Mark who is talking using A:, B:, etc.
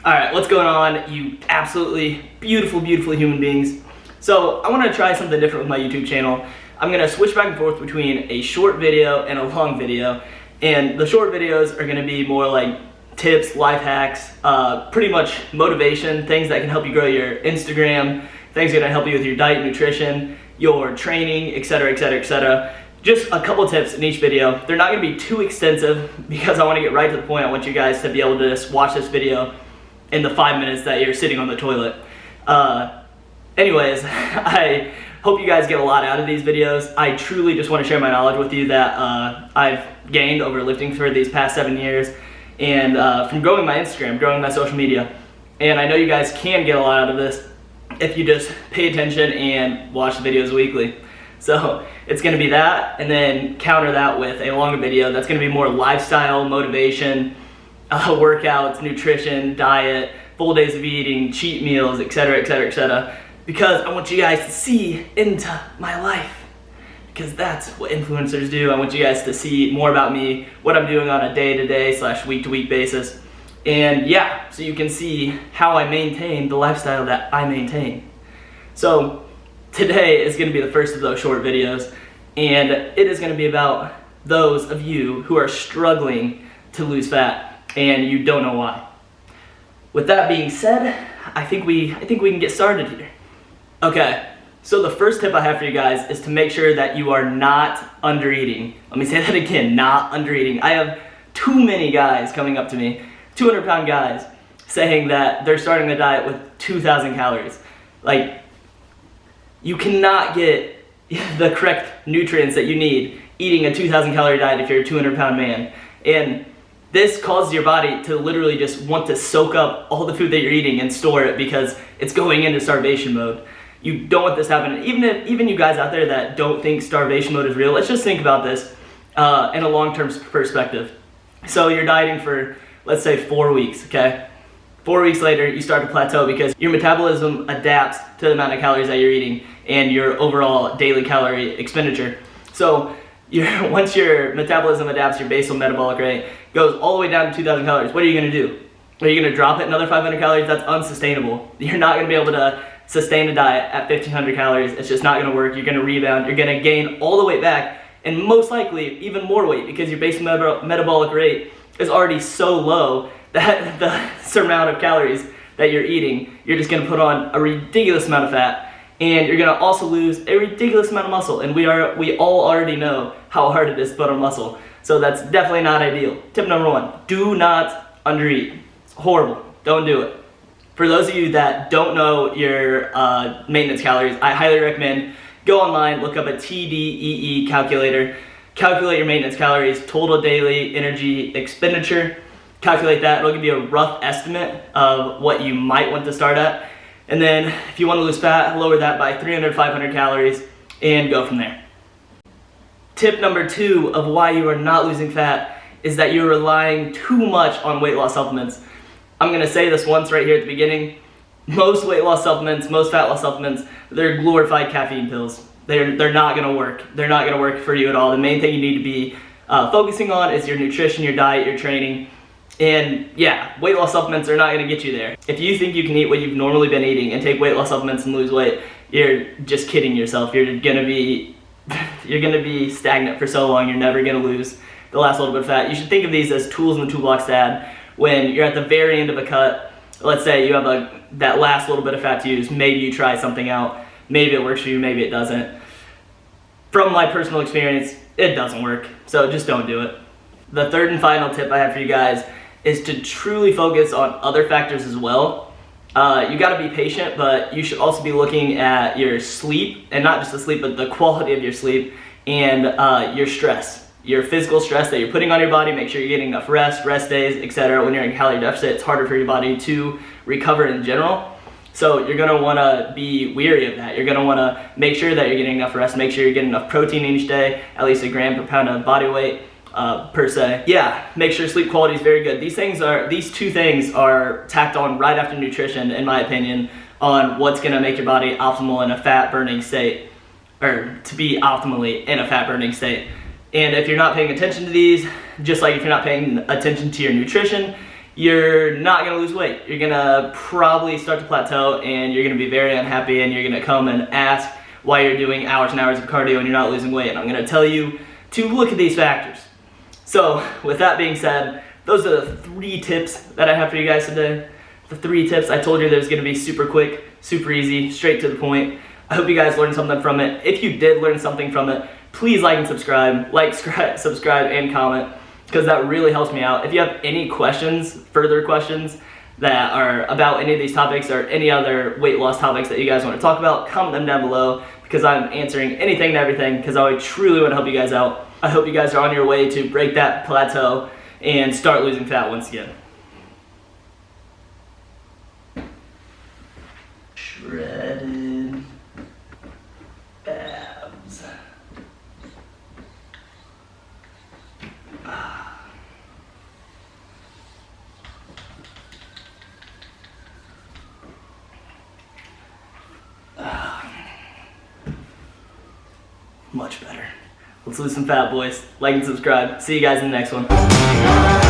A: Alright, what's going on, you absolutely beautiful, beautiful human beings? So, I want to try something different with my YouTube channel. I'm going to switch back and forth between a short video and a long video. And the short videos are going to be more like tips, life hacks, pretty much motivation, things that can help you grow your Instagram, things that are going to help you with your diet, nutrition, your training, etc, etc, etc. Just a couple tips in each video. They're not going to be too extensive because I want to get right to the point. I want you guys to be able to just watch this video in the 5 minutes that you're sitting on the toilet. Anyways, I hope you guys get a lot out of these videos. I truly just want to share my knowledge with you that I've gained over lifting for these past 7 years and from growing my Instagram, growing my social media. And I know you guys can get a lot out of this if you just pay attention and watch the videos weekly. So it's going to be that, and then counter that with a longer video that's going to be more lifestyle, motivation, workouts, nutrition, diet, full days of eating, cheat meals, etc, etc, etc. Because I want you guys to see into my life. Because that's what influencers do. I want you guys to see more about me, what I'm doing on a day-to-day / week-to-week basis. And yeah, so you can see how I maintain the lifestyle that I maintain. So today is going to be the first of those short videos, and it is going to be about those of you who are struggling to lose fat and you don't know why. With that being said, I think we can get started here. Okay, so the first tip I have for you guys is to make sure that you are not undereating. Let me say that again, not undereating. I have too many guys coming up to me, 200-pound guys, saying that they're starting the diet with 2,000 calories. Like, you cannot get the correct nutrients that you need eating a 2,000 calorie diet if you're a 200-pound man. And this causes your body to literally just want to soak up all the food that you're eating and store it because it's going into starvation mode. You don't want this happening. Even you guys out there that don't think starvation mode is real, let's just think about this in a long-term perspective. So you're dieting for, let's say, 4 weeks, okay? 4 weeks later, you start to plateau because your metabolism adapts to the amount of calories that you're eating and your overall daily calorie expenditure. So once your metabolism adapts, your basal metabolic rate goes all the way down to 2,000 calories. What are you going to do? Are you going to drop it another 500 calories? That's unsustainable. You're not going to be able to sustain a diet at 1,500 calories. It's just not going to work. You're going to rebound. You're going to gain all the weight back, and most likely even more weight because your basal metabolic rate is already so low that the amount of calories that you're eating, you're just going to put on a ridiculous amount of fat. And you're going to also lose a ridiculous amount of muscle. And we all already know how hard it is to put on muscle. So that's definitely not ideal. Tip number 1, do not undereat. It's horrible. Don't do it. For those of you that don't know your maintenance calories, I highly recommend go online, look up a TDEE calculator, calculate your maintenance calories, total daily energy expenditure, calculate that. It'll give you a rough estimate of what you might want to start at. And then if you want to lose fat, lower that by 300, 500 calories and go from there. Tip number 2 of why you are not losing fat is that you're relying too much on weight loss supplements. I'm going to say this once right here at the beginning. Most weight loss supplements, most fat loss supplements, they're glorified caffeine pills. They're not going to work. They're not going to work for you at all. The main thing you need to be focusing on is your nutrition, your diet, your training. And yeah, weight loss supplements are not going to get you there. If you think you can eat what you've normally been eating and take weight loss supplements and lose weight, you're just kidding yourself. You're gonna be stagnant for so long. You're never gonna lose the last little bit of fat. You should think of these as tools in the toolbox to add when you're at the very end of a cut. Let's say you have that last little bit of fat to use. Maybe you try something out. Maybe it works for you. Maybe it doesn't. From my personal experience, it doesn't work. So just don't do it. The third and final tip I have for you guys is to truly focus on other factors as well. You gotta be patient, but you should also be looking at your sleep, and not just the sleep, but the quality of your sleep, and your stress. Your physical stress that you're putting on your body, make sure you're getting enough rest days, etc. When you're in calorie deficit, it's harder for your body to recover in general. So you're gonna wanna be weary of that. You're gonna wanna make sure that you're getting enough rest, make sure you're getting enough protein each day, at least 1 gram per pound of body weight. Per se. Yeah, make sure sleep quality is very good. These two things are tacked on right after nutrition, in my opinion, on what's gonna make your body optimal in a fat burning state, or to be optimally in a fat burning state. And if you're not paying attention to these, just like if you're not paying attention to your nutrition, you're not gonna lose weight. You're gonna probably start to plateau, and you're gonna be very unhappy, and you're gonna come and ask why you're doing hours and hours of cardio and you're not losing weight. And I'm gonna tell you to look at these factors. So with that being said, those are the 3 tips that I have for you guys today. The 3 tips. I told you there's gonna be super quick, super easy, straight to the point. I hope you guys learned something from it. If you did learn something from it, please like and subscribe. Like, subscribe, and comment, because that really helps me out. If you have any questions, further questions that are about any of these topics or any other weight loss topics that you guys want to talk about, comment them down below, because I'm answering anything and everything, because I truly want to help you guys out. I hope you guys are on your way to break that plateau and start losing fat once again. Shredded abs. Much better. Let's lose some fat, boys. Like and subscribe. See you guys in the next one.